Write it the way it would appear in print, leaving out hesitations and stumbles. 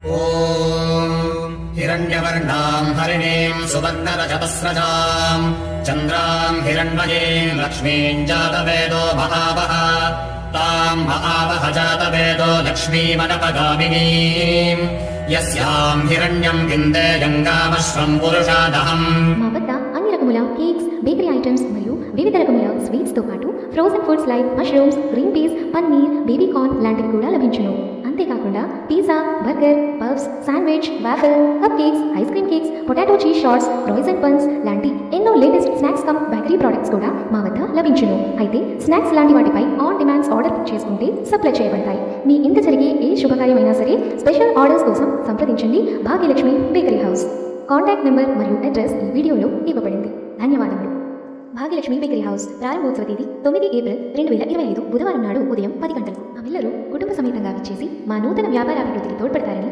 ॐ हिरण्यवर्णां हरिणीं सुवर्णरजतस्रजां चन्द्रां हिरण्मयीं लक्ष्मीं जातवेदो महावः तां महावः जातवेदो लक्ष्मीमनपगामिनीं यस्यां हिरण्यं विन्देयङ्गामश्वं पुरुषादहम्। మా వద్ద అన్ని రకముల కేక్స్, బేకరీ ఐటమ్స్ మరియు వివిధ రకముల స్వీట్స్ తో పాటు frozen foods like mushrooms, green peas, paneer, baby corn లాంటివి కూడా లభించును. అంతేకాకుండా pizza, burger, puffs, sandwich, waffle, cup cakes, ice cream cakes, potato cheese shots, croissant buns లాంటి ఎన్నో latest snacks cum bakery products కూడా మా వద్ద లభించును. అయితే స్నాక్స్ లాంటి వాటిపై ఆన్ డిమాండ్స్ ఆర్డర్ చేసుకుంటే సప్లై చేయబడతాయి. మీ ఇంట జరిగే ఏ శుభకార్యమైనా సరే స్పెషల్ ఆర్డర్స్ కోసం సంప్రదించండి Bhagyalakshmi bakery house. Contact number మరియు అడ్రస్ ఈ వీడియోలో ఇవ్వబడింది. ధన్యవాదములు. భాగ్యలక్ష్మి బేకరీ హౌస్ ప్రారంభోత్సవ తేదీ 9 ఏప్రిల్ 2025 బుధవారం నాడు ఉదయం 10 గంటలకు. మీరెల్లరూ కుటుంబ సమేతంగా విచ్చేసి మా నూతన వ్యాపారాభివృద్ధికి తోడ్పడతారని